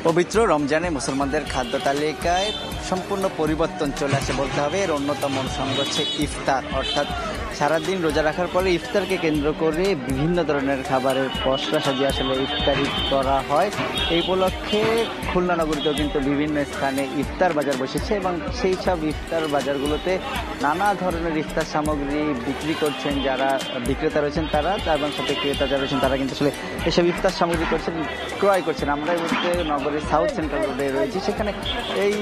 পবিত্র রমজানে মুসলমানদের খাদ্য তালিকায় সম্পূর্ণ পরিবর্তন চলে আসে বলতে হবে। এর অন্যতম অনুষঙ্গ হচ্ছে ইফতার, অর্থাৎ সারাদিন রোজা রাখার পরে ইফতারকে কেন্দ্র করে বিভিন্ন ধরনের খাবারের পসরা সাজিয়ে আসলে ইফতারি করা হয়। এই উপলক্ষে খুলনা নগরীতেও কিন্তু বিভিন্ন স্থানে ইফতার বাজার বসেছে এবং সেই সব ইফতার বাজারগুলোতে নানা ধরনের ইফতার সামগ্রী বিক্রি করছেন যারা বিক্রেতা রয়েছেন তারা, এবং সাথে ক্রেতা যারা রয়েছেন তারা কিন্তু আসলে এসব ইফতার সামগ্রী করছেন, ক্রয় করছেন। আমরা এই মুহূর্তে নগরীর সাউথ সেন্ট্রাল রোডে রয়েছি, সেখানে এই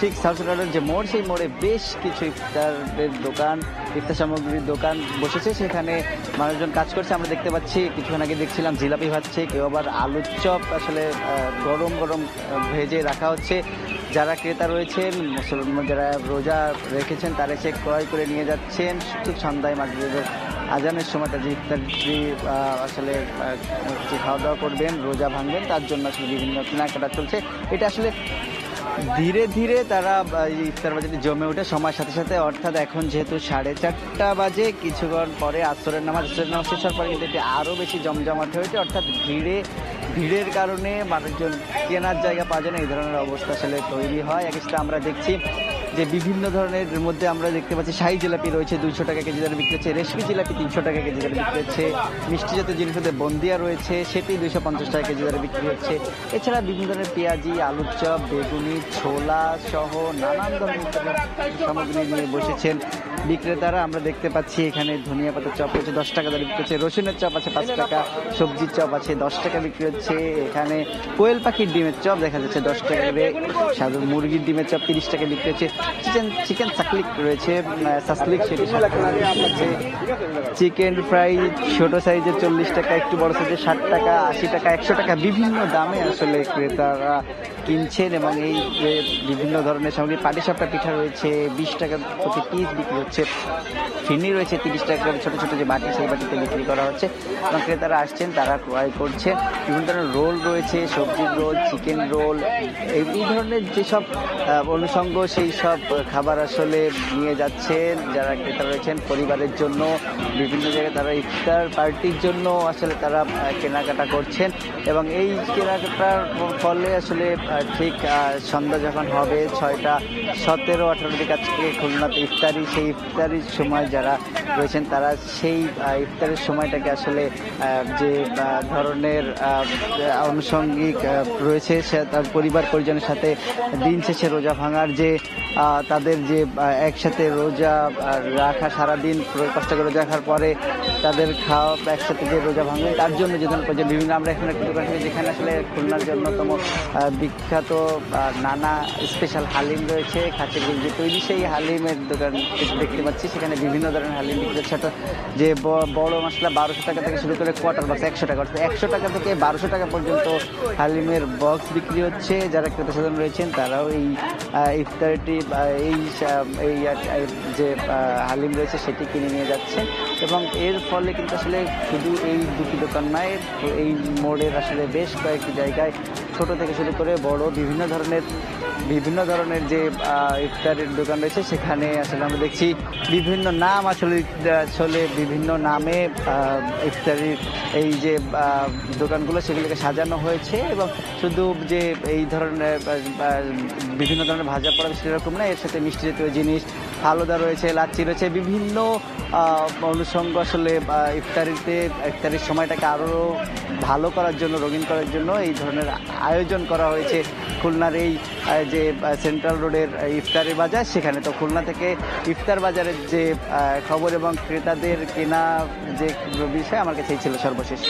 ঠিক সাউথ সেন্ট্রাল রোডের যে মোড়, সেই মোড়ে বেশ কিছু ইফতারের দোকান, ইফতার সামগ্রীর দোকান বসেছে। সেখানে মানুষজন কাজ করছে। আমরা দেখতে পাচ্ছি কিছুক্ষণ আগে দেখছিলাম জিলাপি ভাজছে, কেউ আবার আলুর চপ আসলে গরম গরম ভেজে রাখা হচ্ছে। যারা ক্রেতা রয়েছেন, মুসলমান যারা রোজা রেখেছেন তারা এসে ক্রয় করে নিয়ে যাচ্ছেন। ঠিক সন্ধ্যায় মাগরিবের আজানের সময়টা যে ইফতারি আসলে খাওয়া দাওয়া করবেন, রোজা ভাঙবেন, তার জন্য আসলে বিভিন্ন কেনাকাটা চলছে। এটা আসলে ধীরে ধীরে তারা ইফতার বাজারে জমে ওঠে সময়ের সাথে সাথে। অর্থাৎ এখন যেহেতু 4:30 বাজে, কিছুক্ষণ পরে আসরের নামাজ শেষ হওয়ার পরে কিন্তু এটি আরও বেশি জমজমাট হয়েছে। অর্থাৎ ভিড়ের কারণে মানুষজন কেনার জায়গা পাওয়া যায় না, এই ধরনের অবস্থা আসলে তৈরি হয়। একটা আমরা দেখছি যে বিভিন্ন ধরনের মধ্যে আমরা দেখতে পাচ্ছি শাহী জিলাপি রয়েছে 200 টাকা কেজি দরে বিক্রি হচ্ছে, রেশমি জিলাপি 300 টাকা কেজি দরে বিক্রি হচ্ছে, মিষ্টি জাতীয় জিনিস মধ্যে বন্দিয়া রয়েছে, সেটি 250 টাকা কেজি দরে বিক্রি হচ্ছে। এছাড়া বিভিন্ন ধরনের পেঁয়াজি, আলুর চপ, বেগুনি, ছোলা সহ নানান ধরনের সামগ্রী নিয়ে বসেছেন বিক্রেতারা। আমরা দেখতে পাচ্ছি এখানে ধনিয়া পাতার চপ হচ্ছে 10 টাকা দরে বিক্রি হচ্ছে, রসুনের চপ আছে 5 টাকা, সবজির চপ আছে 10 টাকা বিক্রি হচ্ছে। এখানে কোয়েল পাখির ডিমের চপ দেখা যাচ্ছে 10 টাকা করে, সাধারণ মুরগির ডিমের চপ 30 টাকা বিক্রি হচ্ছে। চিকেন সাকলিক রয়েছে, সাসলিক সেটি চিকেন ফ্রাই ছোট সাইজের 40 টাকা, একটু বড় সাইজের 60 টাকা, 80 টাকা, 100 টাকা, বিভিন্ন দামে আসলে ক্রেতারা কিনছেন। এবং এই যে বিভিন্ন ধরনের সামগ্রী, পাটিসাপটা পিঠা রয়েছে 20 টাকা প্রতি পিস বিক্রি হচ্ছে, ফিরনি রয়েছে 30 টাকা করে, ছোটো ছোটো যে বাটি সেই বাটিতে বিক্রি করা হচ্ছে এবং ক্রেতারা আসছেন, তারা ক্রয় করছেন। বিভিন্ন ধরনের রোল রয়েছে, সবজির রোল, চিকেন রোল, এই ধরনের যেসব অনুষঙ্গ সেই সব খাবার আসলে নিয়ে যাচ্ছেন যারা ক্রেতা রয়েছেন পরিবারের জন্য। বিভিন্ন জায়গায় তারা ইফতার পার্টির জন্য আসলে তারা কেনাকাটা করছেন এবং এই কেনাকাটার ফলে আসলে ঠিক সন্ধ্যা যখন হবে 6:17-18 দিকে আজকে খুলনাতে ইফতারি, সেই ইফতারির সময় যারা রয়েছেন তারা সেই ইফতারের সময়টাকে আসলে যে ধরনের আনুষঙ্গিক রয়েছে সে তার পরিবার পরিজনের সাথে দিন শেষে রোজা ভাঙার যে তাদের যে একসাথে রোজা রাখা, সারাদিন কষ্ট করে রোজা রাখার পরে তাদের খাওয়া একসাথে যে রোজা ভাঙবে তার জন্য যে ধরনের প্রয়োজন বিভিন্ন। আমরা এখানে একটি দোকান থেকে যেখানে আসলে খুলনার অন্যতম বিখ্যাত নানা স্পেশাল হালিম রয়েছে, খাঁচের যে তৈরি সেই হালিমের দোকান দেখতে পাচ্ছি। সেখানে বিভিন্ন ধরনের হালিম বিক্রি হচ্ছে, যে বড় মশলা 1200 টাকা থেকে শুরু করে কোয়ার্টার বক্স 100 টাকা, 100 টাকা থেকে 1200 টাকা পর্যন্ত হালিমের বক্স বিক্রি হচ্ছে। যারা ক্রেতা সাধারণ রয়েছেন তারাও এই ইফতারটি এই যে হালিম রয়েছে সেটি কিনে নিয়ে যাচ্ছেন এবং এর ফলে কিন্তু আসলে শুধু এই দুটি দোকান নয়, এই মোড়ের আসলে বেশ কয়েকটি জায়গায় ছোট থেকে শুরু করে বড় বিভিন্ন ধরনের যে ইফতারের দোকান রয়েছে সেখানে আসলে আমরা দেখছি বিভিন্ন নাম আসলে বিভিন্ন নামে ইফতারির এই যে দোকানগুলো সেগুলোকে সাজানো হয়েছে এবং শুধু যে এই ধরনের বিভিন্ন ধরনের ভাজা পড়া সেরকম না, এর সাথে মিষ্টি জাতীয় জিনিস, ফালুদা রয়েছে, লাচ্ছি রয়েছে, বিভিন্ন অনুষঙ্গ আসলে ইফতারির সময়টাকে আরও ভালো করার জন্য, রঙিন করার জন্য এই ধরনের আয়োজন করা হয়েছে খুলনার এই যে সেন্ট্রাল রোডের ইফতারি বাজার। সেখানে তো খুলনা থেকে ইফতার বাজারের যে খবর এবং ক্রেতাদের কেনা যে বিষয় আমার কাছে ছিল সর্বশেষ।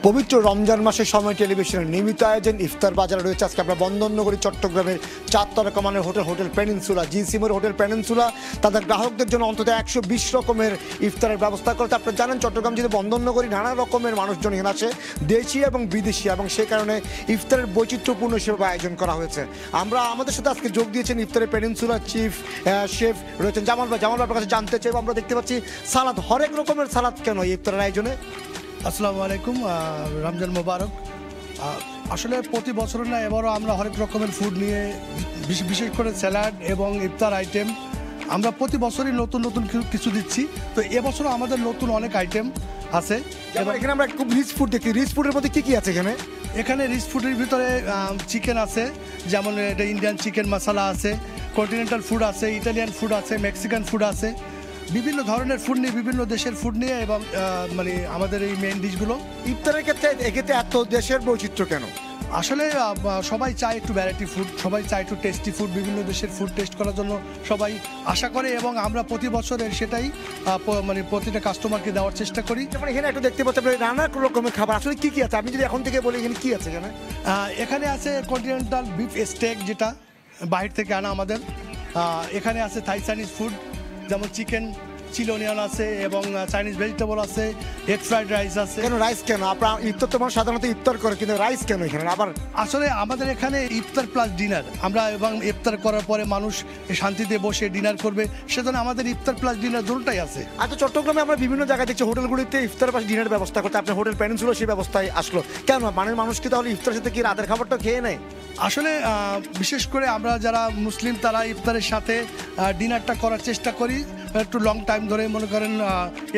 পবিত্র রমজান মাসের সময় টেলিভিশনের নিয়মিত আয়োজন ইফতার বাজার রয়েছে। আজকে আমরা বন্দরনগরী চট্টগ্রামের 4 তারকা মানের হোটেল পেনিনসুলা, জিসিমের হোটেল পেনিনসুলা তাদের গ্রাহকদের জন্য অন্তত 120 রকমের ইফতারের ব্যবস্থা করতে। আপনারা জানেন চট্টগ্রাম যেহেতু বন্দরনগরী, নানা রকমের মানুষজন এখানে আসে, দেশি এবং বিদেশি, এবং সেই কারণে ইফতারের বৈচিত্র্যপূর্ণ সেভাবে আয়োজন করা হয়েছে। আমাদের সাথে আজকে যোগ দিয়েছেন ইফতারের পেনিনসুলা চিফ শেফ রয়েছেন জামাল ভাই। জামাল ভাইয়ের কাছে জানতে চাই, আমরা দেখতে পাচ্ছি সালাদ, হরেক রকমের সালাদ কেন ইফতারের আয়োজনে? আসসালামু আলাইকুম, রমজান মোবারক। আসলে প্রতি বছর না, এবারও আমরা হরেক রকমের ফুড নিয়ে, বিশেষ করে স্যালাড এবং ইফতার আইটেম আমরা প্রতি বছরই নতুন নতুন কিছু দিচ্ছি। তো এবছরও আমাদের নতুন অনেক আইটেম আছে। এখানে আমরা খুব রিচ ফুড দেখি, রিচ ফুডের মধ্যে কি আছে এখানে? এখানে রিচ ফুডের ভিতরে চিকেন আছে, যেমন এটা ইন্ডিয়ান চিকেন মশলা আছে, কন্টিনেন্টাল ফুড আছে, ইটালিয়ান ফুড আছে, মেক্সিকান ফুড আছে, বিভিন্ন ধরনের ফুড নিয়ে, বিভিন্ন দেশের ফুড নিয়ে, এবং মানে আমাদের এই মেইন ডিশগুলো। ইফতারের ক্ষেত্রে এক্ষেত্রে এত দেশের বৈচিত্র্য কেন? আসলে সবাই চায় একটু ভ্যারাইটি ফুড, সবাই চায় একটু টেস্টি ফুড, বিভিন্ন দেশের ফুড টেস্ট করার জন্য সবাই আশা করে, এবং আমরা প্রতি বছরের সেটাই মানে প্রতিটা কাস্টমারকে দেওয়ার চেষ্টা করি। যেমন এখানে একটু দেখতে পাচ্ছি আপনার নানা রকমের খাবার, আসলে কি কি আছে আপনি যদি এখন থেকে বলি এখানে কি আছে? এখানে আছে কন্টিনেন্টাল বিফ স্টেক, যেটা বাহির থেকে আনা আমাদের। এখানে আছে থাই চাইনিজ ফুড, যেমন চিকেন চিলি অনিয়ন আছে, এবং চাইনিজ ভেজিটেবল আছে, এগ ফ্রাইড রাইস আছে। কেন রাইস কেন? আপনার ইফতার তো মানুষ সাধারণত ইফতার করে, কিন্তু রাইস কেন এখানে আবার? আসলে আমাদের এখানে ইফতার প্লাস ডিনার, আমরা এবং ইফতার করার পরে মানুষ শান্তিতে বসে ডিনার করবে, সেজন্য আমাদের ইফতার প্লাস ডিনার দুটোটাই আছে। আচ্ছা, চট্টগ্রামে আমরা বিভিন্ন জায়গায় দেখছি হোটেলগুলিতে ইফতার প্লাস ডিনার ব্যবস্থা করতে, আপনার হোটেল পেনিনসুলা সেই ব্যবস্থায় আসলো কেন? মানুষ কি তাহলে ইফতারের সাথে কি রাতের খাবারটা খেয়ে নেয়? আসলে বিশেষ করে আমরা যারা মুসলিম তারা ইফতারের সাথে ডিনারটা করার চেষ্টা করি একটু লং টাইম ধরে, মনে করেন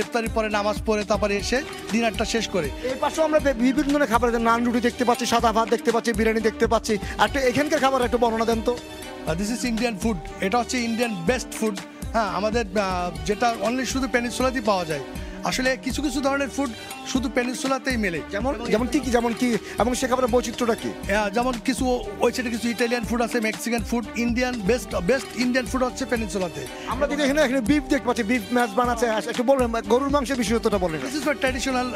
ইফতারির পরে নামাজ পড়ে তারপরে এসে ডিনারটা শেষ করে। এই পাশেও আমরা বিভিন্ন ধরনের খাবার, নান রুটি দেখতে পাচ্ছি, সাদা ভাত দেখতে পাচ্ছি, বিরিয়ানি দেখতে পাচ্ছি। আর একটু এখানকার খাবার একটু বর্ণনা দেন তো। দিস ইজ ইন্ডিয়ান ফুড, এটা হচ্ছে ইন্ডিয়ান বেস্ট ফুড। হ্যাঁ, আমাদের যেটা অনলি শুধু পেনিনসুলাতেই পাওয়া যায়। আসলে কিছু কিছু ধরনের ফুড শুধু পেনিনসুলাতেই মেলে, যেমন কি এবং সে খাবারের বৈচিত্র্যটা কি? যেমন কিছু ওই সাইডে কিছু ইটালিয়ান ফুড আছে, Mexican food, Indian best Indian food হচ্ছে পেনিনসুলাতে। আমরা যদি এখানে বিফ দেখতে পাচ্ছি, বিফ মেজবান আছে, একটু বলবেন গরুর মাংসের বিশেষত্বটা বলেন। দিস ইজ ট্র্যাডিশনাল,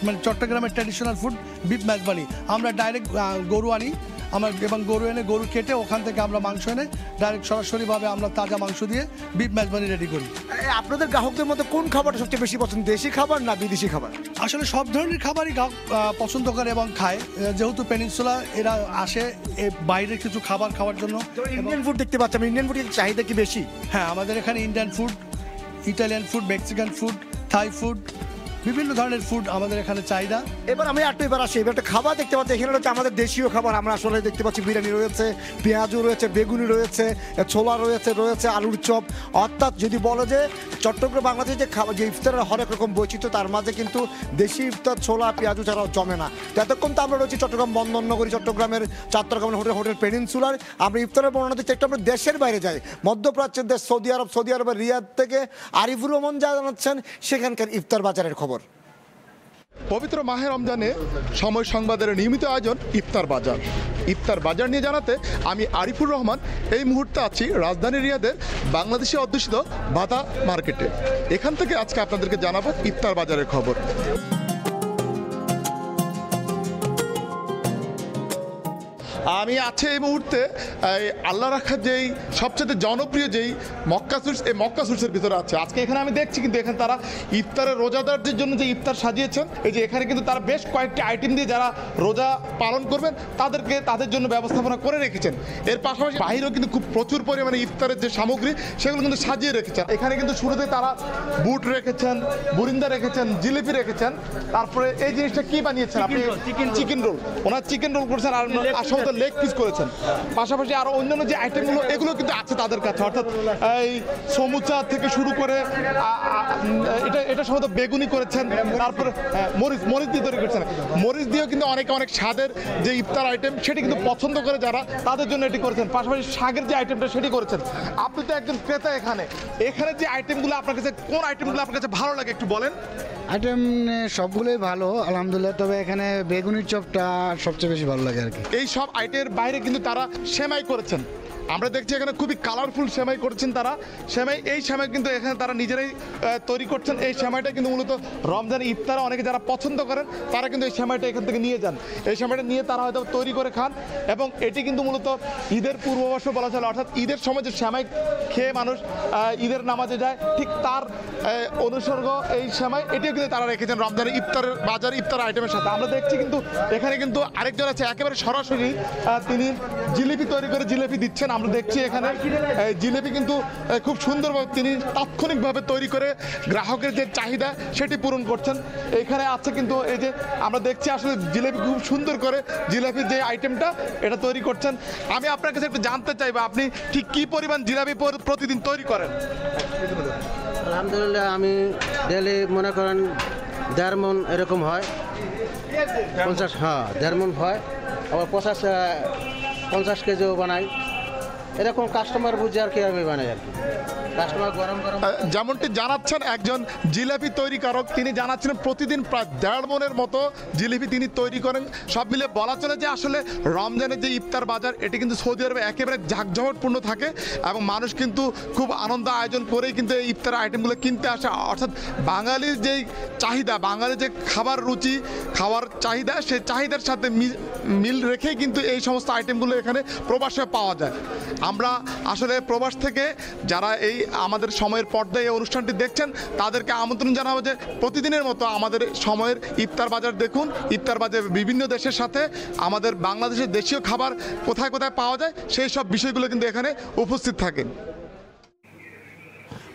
মানে চট্টগ্রামের ট্র্যাডিশনাল ফুড বিফ মেজবানি। আমরা ডাইরেক্ট গরু আনি, এবং গরু এনে, গরু কেটে ওখান থেকে আমরা মাংস এনে ডাইরেক্ট সরাসরিভাবে আমরা তাজা মাংস দিয়ে বিফ মেজবানি রেডি করি। আপনাদের গ্রাহকদের মধ্যে কোন খাবারটা সবচেয়ে বেশি পছন্দ, দেশি খাবার না বিদেশি খাবার? আসলে সব ধরনের খাবারই পছন্দ করে এবং খায়, যেহেতু পেনিনসুলা এরা আসে বাইরের কিছু খাবার খাওয়ার জন্য। ইন্ডিয়ান ফুড দেখতে পাচ্ছি, ইন্ডিয়ান ফুডের চাহিদা কি বেশি? হ্যাঁ, আমাদের এখানে Indian food, Italian food, Mexican food, Thai food, বিভিন্ন ধরনের ফুড আমাদের এখানে চাহিদা। এবার আসি, এবার একটা খাবার দেখতে পাচ্ছি এখানে হচ্ছে আমাদের দেশীয় খাবার। আমরা আসলে দেখতে পাচ্ছি বিরিয়ানি রয়েছে, পেঁয়াজু রয়েছে, বেগুনি রয়েছে, ছোলা রয়েছে আলুর চপ। অর্থাৎ যদি বলো যে চট্টগ্রাম বাংলাদেশে যে খাবার, যে ইফতারের হরেক রকম বৈচিত্র্য, তার মাঝে কিন্তু দেশি ইফতার ছোলা পেঁয়াজু ছাড়াও জমে না। তো এতক্ষণ তো আমরা রয়েছি চট্টগ্রাম বন্দরনগরী, চট্টগ্রামের চারতরকামের হোটেল পেনিনসুলার। আমরা ইফতারের বর্ণনা দিচ্ছি, একটু আমরা দেশের বাইরে যাই, মধ্যপ্রাচ্যের দেশ সৌদি আরবের রিয়াদ থেকে আরিফুর রহমান যা জানাচ্ছেন সেখানকার ইফতার বাজারের খবর। পবিত্র মাহে রমজানে সময় সংবাদের নিয়মিত আয়োজন ইফতার বাজার। ইফতার বাজার নিয়ে জানাতে আমি আরিফুর রহমান এই মুহূর্তে আছি রাজধানী রিয়াদের বাংলাদেশি অধ্যুষিত বাতা মার্কেটে। এখান থেকে আজকে আপনাদেরকে জানাবো ইফতার বাজারের খবর। আমি আছি এই মুহূর্তে আল্লাহ রাখার যেই সবচেয়ে জনপ্রিয় যেই মক্কা সুইটস, এই মক্কা সুইটসের ভিতরে আছে। আজকে এখানে আমি দেখছি কিন্তু এখানে তারা ইফতারের রোজাদারদের জন্য যে ইফতার সাজিয়েছেন, এই যে এখানে কিন্তু তারা বেশ কয়েকটি আইটেম দিয়ে যারা রোজা পালন করবেন তাদের জন্য ব্যবস্থাপনা করে রেখেছেন। এর পাশাপাশি বাহিরেও কিন্তু খুব প্রচুর পরিমাণে ইফতারের যে সামগ্রী সেগুলো কিন্তু সাজিয়ে রেখেছেন। এখানে কিন্তু শুরুতে তারা বুট রেখেছেন, বুরিন্দা রেখেছেন, জিলিপি রেখেছেন, তারপরে এই জিনিসটা কি বানিয়েছেন আপনি? Chicken roll. ওনার চিকেন রোল করেছেন আর আসলে লেগ পিস করেছেন। পাশাপাশি আরো অন্যান্য যে আইটেমগুলো এগুলো কিন্তু আছে তাদের কাছে, অর্থাৎ এই সমুচা থেকে শুরু করে এটা সম্ভবত বেগুনি করেছেন, তারপরে মরিচ দিয়ে তৈরি করেছেন। মরিচ দিয়েও কিন্তু অনেক স্বাদের যে ইফতার আইটেম সেটি কিন্তু পছন্দ করে যারা, তাদের জন্য এটি করেছেন। পাশাপাশি শাকের যে আইটেমটা সেটি করেছেন। আপনি তো একজন ক্রেতা, এখানে যে আইটেমগুলো আপনার কাছে, কোন আইটেমগুলো আপনার কাছে ভালো লাগে একটু বলেন। আইটেম সবগুলোই ভালো আলহামদুলিল্লাহ, তবে এখানে বেগুনির চপটা সবচেয়ে বেশি ভালো লাগে আর কি। এই সব আইটেমের বাইরে কিন্তু তারা সেমাই করেছেন। আমরা দেখছি এখানে খুবই কালারফুল সেমাই করছেন তারা। এই সেমাই কিন্তু এখানে তারা নিজেরাই তৈরি করছেন। এই সেমাইটা কিন্তু মূলত রমজান ইফতারে অনেকে যারা পছন্দ করেন তারা কিন্তু এই সেমাইটা এখান থেকে নিয়ে যান। এই সেমাইটা নিয়ে তারা হয়তো তৈরি করে খান, এবং এটি কিন্তু মূলত ঈদের পূর্ববর্ষ বলা চলে, অর্থাৎ ঈদের সময় যে সেমাই খেয়ে মানুষ ঈদের নামাজে যায়, ঠিক তার অনুসর্গ এই সেমাই, এটিও কিন্তু তারা রেখেছেন রমজানের ইফতারের বাজার, ইফতার আইটেমের সাথে। আমরা দেখছি কিন্তু এখানে কিন্তু আরেকজন আছে একেবারে সরাসরি, তিনি জিলিপি তৈরি করে জিলিপি দিচ্ছেন। আমরা দেখছি এখানে জিলিপি কিন্তু খুব সুন্দরভাবে তিনি তাৎক্ষণিকভাবে তৈরি করে গ্রাহকের যে চাহিদা সেটি পূরণ করছেন। এখানে আছে কিন্তু এই যে আমরা দেখছি আসলে জিলিপি খুব সুন্দর করে জিলিপির যে আইটেমটা এটা তৈরি করছেন। আমি আপনার কাছে একটু জানতে চাইবো আপনি ঠিক কি পরিমাণ জিলাপি প্রতিদিন তৈরি করেন? আলহামদুলিল্লাহ আমি ডেলি মনে করেন 1.5 মণ এরকম হয়, 50, হ্যাঁ 1.5 মণ হয়। আবার 50 কেজিও বানাই। এরকম কাস্টমার বুঝে আর কি আমি বানাই আর কি। কাস্টমার গরম গরম যেমনটি জানাচ্ছেন একজন জিলাপি তৈরিকারক, তিনি জানাচ্ছেন প্রতিদিন প্রায় 1.5 মনের মতো জিলিপি তিনি তৈরি করেন। সব মিলে বলা চলে যে আসলে রমজানের যে ইফতার বাজার এটি কিন্তু সৌদি আরবে একেবারে জাঁকজমকপূর্ণ থাকে এবং মানুষ কিন্তু খুব আনন্দ আয়োজন করেই কিন্তু এই ইফতার আইটেমগুলো কিনতে আসে। অর্থাৎ বাঙালির যেই চাহিদা, বাঙালির যে খাবার রুচি, খাওয়ার চাহিদা, সেই চাহিদার সাথে মিল রেখেই কিন্তু এই সমস্ত আইটেমগুলো এখানে প্রবাসে পাওয়া যায়। আমরা আসলে প্রবাস থেকে যারা এই আমাদের সময়ের পর্দায় এই অনুষ্ঠানটি দেখছেন তাদেরকে আমন্ত্রণ জানাবো যে প্রতিদিনের মতো আমাদের সময়ের ইফতার বাজার দেখুন। ইফতার বাজার বিভিন্ন দেশের সাথে আমাদের বাংলাদেশের দেশীয় খাবার কোথায় কোথায় পাওয়া যায় সেই সব বিষয়গুলো কিন্তু এখানে উপস্থিত থাকেন।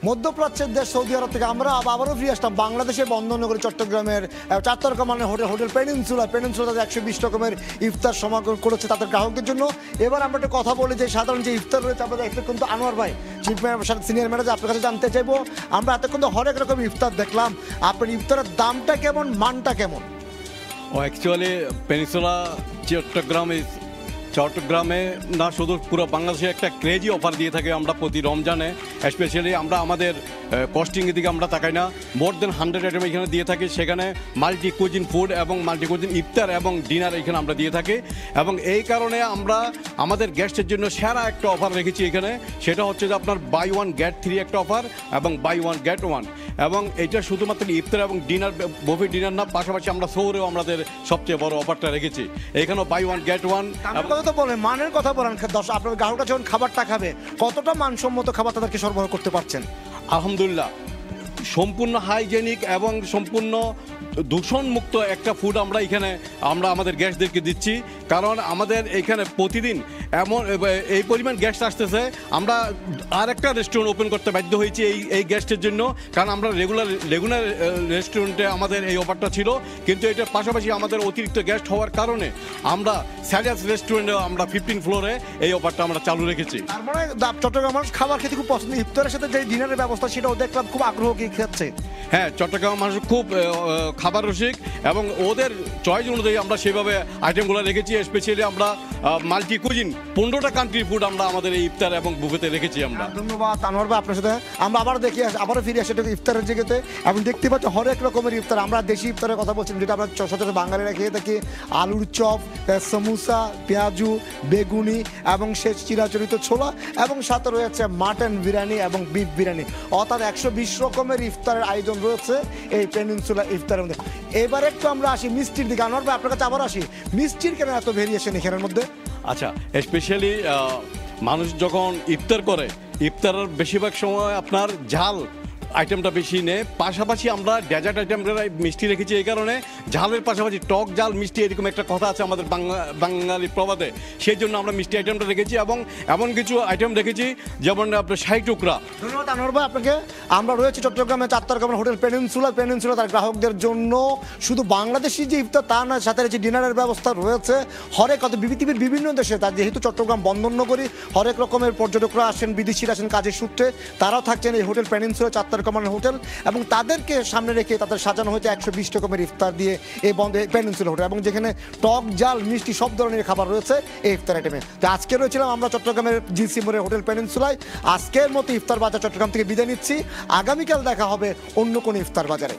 মধ্যপ্রাচ্যের দেশ সৌদি আরব থেকে আমরা আবারও ফিরে আসলাম বাংলাদেশের বন্দরনগরী চট্টগ্রামের 4 তারকা মানের হোটেল পেনিনসুলা তাদের 120 রকমের ইফতার সমাগম করেছে তাদের গ্রাহকদের জন্য। এবার আমরা একটা কথা বলি যে সাধারণ যে ইফতার রয়েছে আমাদের এতক্ষণ তো আনোয়ার ভাই চিফ সিনিয়র ম্যানেজার আপনার কাছে জানতে চাইবো, আমরা এতক্ষণ তো হরেক রকম ইফতার দেখলাম, আপনার ইফতারের দামটা কেমন, মানটা কেমন? অ্যাকচুয়ালি পেনিনসুলা চট্টগ্রামে না শুধু পুরো বাংলাদেশে একটা ক্রেজি অফার দিয়ে থাকে আমরা প্রতি রমজানে। স্পেশালি আমরা আমাদের কস্টিংয়ের দিকে আমরা তাকাই না, মোর দেন 100 আইটেম এখানে দিয়ে থাকি। সেখানে মাল্টি কুজিন ফুড এবং মাল্টি কুজিন ইফতার এবং ডিনার এখানে আমরা দিয়ে থাকি এবং এই কারণে আমরা আমাদের গেস্টের জন্য সেরা একটা অফার রেখেছি এখানে। সেটা হচ্ছে যে আপনার বাই 1 গেট 3 একটা অফার এবং বাই 1 গেট 1, এবং এটা শুধুমাত্র ইফতার এবং ডিনার, বুফে ডিনার না, পাশাপাশি আমরা শহরেও আমাদের সবচেয়ে বড় অফারটা রেখেছি। এখানেও বাই 1 গেট 1। কথা বলেন, মানের কথা বলেন, আপনার গ্রাহকরা যখন খাবারটা খাবে কতটা মানসম্মত খাবার তাদেরকে সরবরাহ করতে পারছেন? আলহামদুলিল্লাহ, সম্পূর্ণ হাইজেনিক এবং সম্পূর্ণ দূষণমুক্ত একটা ফুড আমরা এখানে আমাদের গেস্টদেরকে দিচ্ছি। কারণ আমাদের এখানে প্রতিদিন এমন এই পরিমাণ গেস্ট আসতেছে, আমরা আর একটা রেস্টুরেন্ট ওপেন করতে বাধ্য হয়েছি এই গেস্টের জন্য। কারণ আমরা রেগুলার রেস্টুরেন্টে আমাদের এই অফারটা ছিল, কিন্তু এটার পাশাপাশি আমাদের অতিরিক্ত গেস্ট হওয়ার কারণে আমরা স্যালিয়াস রেস্টুরেন্টে আমরা 15 ফ্লোরে এই অফারটা আমরা চালু রেখেছি। তার মানে চট্টগ্রাম মানুষ খাবার খেতে খুব পছন্দ, ইফতারের সাথে যে ডিনারের ব্যবস্থা সেটাও দেখলাম খুব আগ্রহ কি খাচ্ছে। হ্যাঁ, চট্টগ্রাম মানুষ খুব খাবার রসিক এবং ওদের চয়েস অনুযায়ী আমরা সেভাবে আইটেমগুলো রেখেছি। স্পেশালি আমরা মাল্টি কুজিন 15টা কান্ট্রি ফুড আমরা আমাদের এই ইফতার এবং বুফেতে রেখেছি আমরা। ধন্যবাদ আনোয়ার ভাই, আপনার সাথে আমরা আবারও ফিরে আসি ইফতারের জায়গাতে। এবং দেখতে পাচ্ছি হরেক রকমের ইফতার, আমরা দেশি ইফতারের কথা বলছি যেটা আমরা সচরাচর বাঙালিরা খেয়ে থাকি, আলুর চপ, সমুসা, পেঁয়াজু, বেগুনি এবং শেষ চিরাচরিত ছোলা এবং সাথে রয়েছে মাটন বিরিয়ানি এবং বিফ বিরিয়ানি, অর্থাৎ 120 রকমের ইফতারের আয়োজন রয়েছে এই পেনিনসুলা ইফতারের মধ্যে। এবার একটু আমরা আসি মিষ্টির দিকে। আনোয়ার ভাই, আপনার কাছে আবার আসি, মিষ্টির কেন এত ভেরিয়েশন এখানের মধ্যে? আচ্ছা, স্পেশালি মানুষ যখন ইফতার করে, ইফতারের বেশিরভাগ সময় আপনার ঝাল আইটেমটা বেশি নেই, পাশাপাশি আমরা ডেজার্ট আইটেমটা মিষ্টি রেখেছি। এই কারণে ঝালের পাশাপাশি টক ঝাল মিষ্টি এরকম একটা কথা আছে আমাদের বাঙালি প্রবাদে, সেই জন্য আমরা মিষ্টি আইটেমটা রেখেছি এবং এমন কিছু আইটেম রেখেছি যেমন আপনার 60 টুকরা। ধন্যবাদ আনোয়ার ভাই আপনাকে। আমরা রয়েছি চট্টগ্রামে 4 তারকা হোটেল পেনিনসুলা তার গ্রাহকদের জন্য শুধু বাংলাদেশি যে ইফতার তা নয়, সাথে রয়েছে ডিনারের ব্যবস্থা রয়েছে। হরেক পৃথিবীর বিভিন্ন দেশে, তার যেহেতু চট্টগ্রাম বন্দরনগরী, হরেক রকমের পর্যটকরা আসেন, বিদেশিরা আসেন কাজের সূত্রে, তারাও থাকছেন এই হোটেল পেনিনসুলা 4 তারকা হোটেল এবং তাদেরকে সামনে রেখে তাদের সাজানো হয়েছে 120 রকমের ইফতার দিয়ে এই পেনিনসুলা হোটেল, এবং যেখানে টক ঝাল মিষ্টি সব ধরনের খাবার রয়েছে এই ইফতার আইটেমে। তো আজকে রয়েছিলাম আমরা চট্টগ্রামের জিসি মোড়ের হোটেল পেনিনসুলায়। আজকের মতো ইফতার বাজার চট্টগ্রাম থেকে বিদায় নিচ্ছি, আগামীকাল দেখা হবে অন্য কোনো ইফতার বাজারে।